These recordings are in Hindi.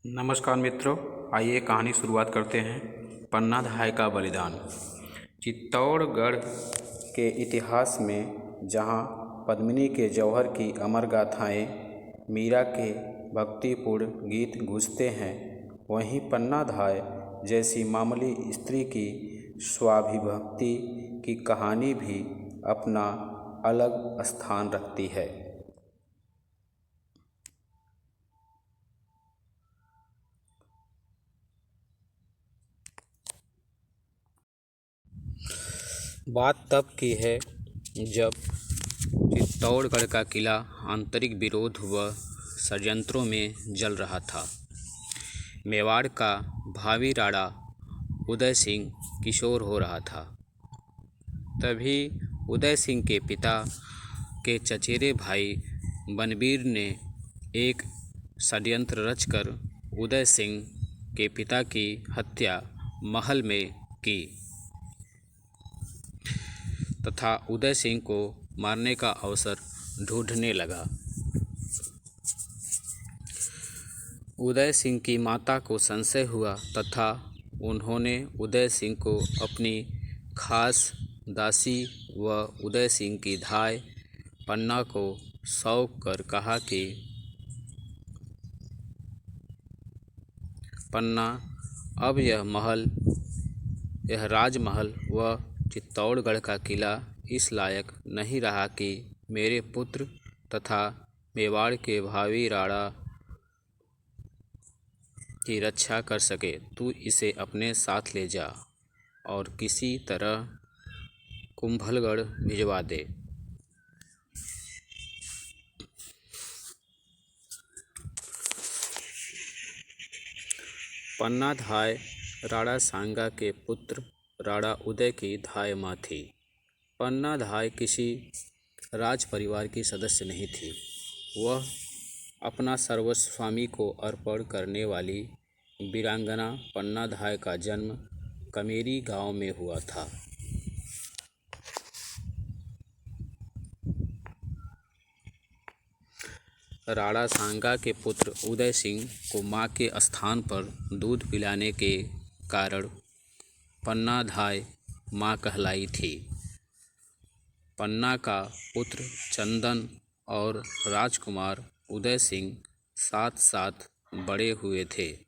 नमस्कार मित्रों, आइए कहानी शुरुआत करते हैं। पन्नाधाय का बलिदान। चित्तौड़गढ़ के इतिहास में जहां पद्मिनी के जौहर की अमर गाथाएँ, मीरा के भक्तिपूर्ण गीत गूंजते हैं, वहीं पन्नाधाय जैसी मामूली स्त्री की स्वाभिभक्ति की कहानी भी अपना अलग स्थान रखती है। बात तब की है जब चित्तौड़गढ़ का किला आंतरिक विरोध व षड्यंत्रों में जल रहा था। मेवाड़ का भावी राणा उदय सिंह किशोर हो रहा था। तभी उदय सिंह के पिता के चचेरे भाई बनबीर ने एक षड्यंत्र रचकर उदय सिंह के पिता की हत्या महल में की तथा उदय सिंह को मारने का अवसर ढूंढने लगा। उदय सिंह की माता को संशय हुआ तथा उन्होंने उदय सिंह को अपनी खास दासी व उदय सिंह की धाय पन्ना को सौंप कर कहा कि पन्ना, अब यह राजमहल व चित्तौड़गढ़ का किला इस लायक नहीं रहा कि मेरे पुत्र तथा मेवाड़ के भावी राणा की रक्षा कर सके। तू इसे अपने साथ ले जा और किसी तरह कुंभलगढ़ भिजवा दे। पन्नाधाय राणा सांगा के पुत्र राणा उदय की धाय माँ थी। पन्नाधाय किसी राज परिवार की सदस्य नहीं थी। वह अपना सर्वस्व स्वामी को अर्पण करने वाली वीरांगना पन्नाधाय का जन्म कमेरी गांव में हुआ था। राणा सांगा के पुत्र उदय सिंह को मां के स्थान पर दूध पिलाने के कारण पन्नाधाय मां कहलाई थी। पन्ना का पुत्र चंदन और राजकुमार उदय सिंह साथ साथ बड़े हुए थे।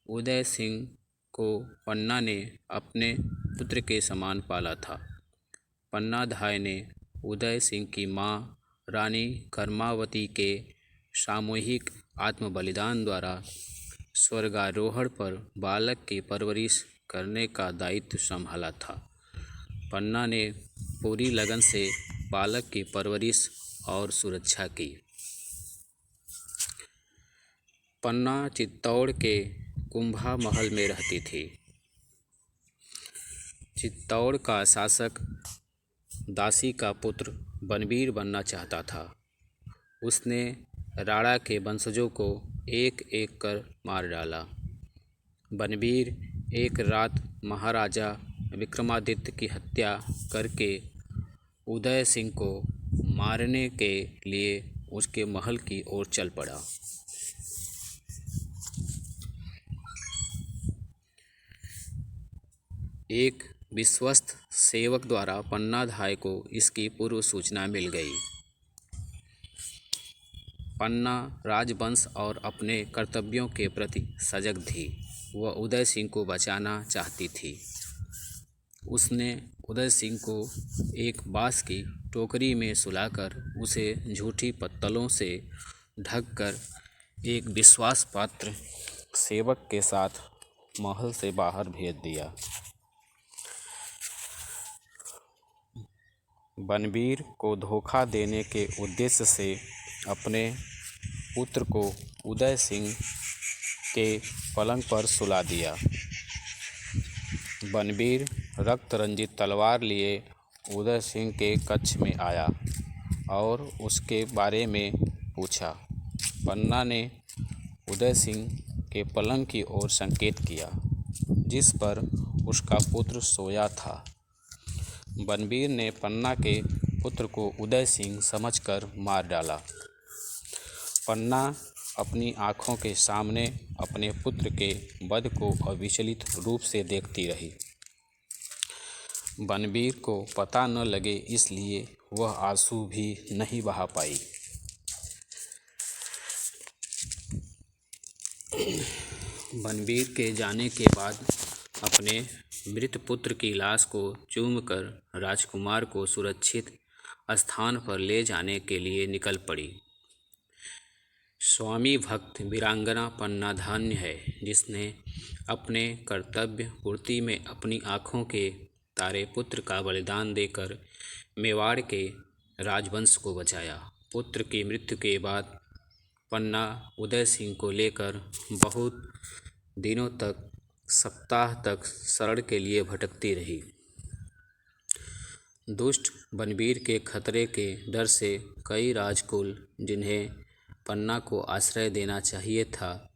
उदय सिंह को पन्ना ने अपने पुत्र के समान पाला था। पन्नाधाय ने उदय सिंह की मां रानी कर्मावती के सामूहिक आत्मबलिदान द्वारा स्वर्गारोहण पर बालक की परवरिश करने का दायित्व संभाला था। पन्ना ने पूरी लगन से बालक की परवरिश और सुरक्षा की। पन्ना चित्तौड़ के कुंभा महल में रहती थी। चित्तौड़ का शासक दासी का पुत्र बनबीर बनना चाहता था। उसने राणा के वंशजों को एक एक कर मार डाला। बनबीर एक रात महाराजा विक्रमादित्य की हत्या करके उदय सिंह को मारने के लिए उसके महल की ओर चल पड़ा। एक विश्वस्त सेवक द्वारा पन्नाधाय को इसकी पूर्व सूचना मिल गई। पन्ना राजवंश और अपने कर्तव्यों के प्रति सजग थी। वह उदय सिंह को बचाना चाहती थी। उसने उदय सिंह को एक बांस की टोकरी में सुलाकर उसे झूठी पत्तलों से ढककर एक विश्वास पात्र सेवक के साथ महल से बाहर भेज दिया। बनबीर को धोखा देने के उद्देश्य से अपने पुत्र को उदय सिंह के पलंग पर सुला दिया। बनबीर रक्त रंजित तलवार लिए उदय सिंह के कक्ष में आया और उसके बारे में पूछा। पन्ना ने उदय सिंह के पलंग की ओर संकेत किया, जिस पर उसका पुत्र सोया था। बनबीर ने पन्ना के पुत्र को उदय सिंह समझकर मार डाला। पन्ना अपनी आँखों के सामने अपने पुत्र के वध को अविचलित रूप से देखती रही। बनबीर को पता न लगे इसलिए वह आंसू भी नहीं बहा पाई। बनबीर के जाने के बाद अपने मृत पुत्र की लाश को चूमकर राजकुमार को सुरक्षित स्थान पर ले जाने के लिए निकल पड़ी। स्वामी भक्त वीरांगना पन्ना धन्य है जिसने अपने कर्तव्य पूर्ति में अपनी आँखों के तारे पुत्र का बलिदान देकर मेवाड़ के राजवंश को बचाया। पुत्र की मृत्यु के बाद पन्ना उदय सिंह को लेकर बहुत दिनों तक सप्ताह तक शरण के लिए भटकती रही। दुष्ट बनबीर के खतरे के डर से कई राजकुल जिन्हें पन्ना को आश्रय देना चाहिए था,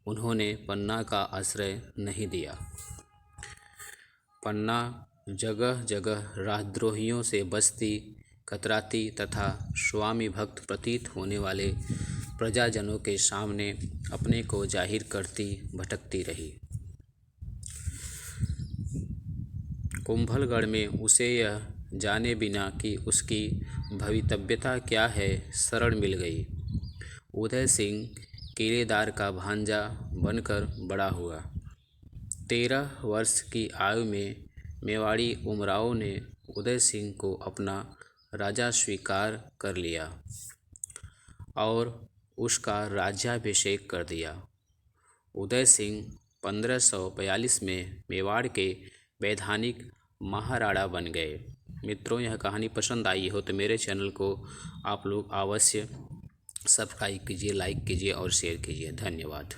उन्होंने पन्ना का आश्रय नहीं दिया। पन्ना जगह जगह राजद्रोहियों से बचती कतराती तथा स्वामी भक्त प्रतीत होने वाले प्रजाजनों के सामने अपने को जाहिर करती भटकती रही। कुंभलगढ़ में उसे यह जाने बिना कि उसकी भवितव्यता क्या है शरण मिल गई। उदय सिंह किलेदार का भांजा बनकर बड़ा हुआ। 13 वर्ष की आयु में मेवाड़ी उमराव ने उदय सिंह को अपना राजा स्वीकार कर लिया और उसका राज्याभिषेक कर दिया। उदय सिंह 1542 में मेवाड़ के वैधानिक महाराणा बन गए। मित्रों, यह कहानी पसंद आई हो तो मेरे चैनल को आप लोग अवश्य सब्सक्राइब कीजिए, लाइक कीजिए और शेयर कीजिए। धन्यवाद।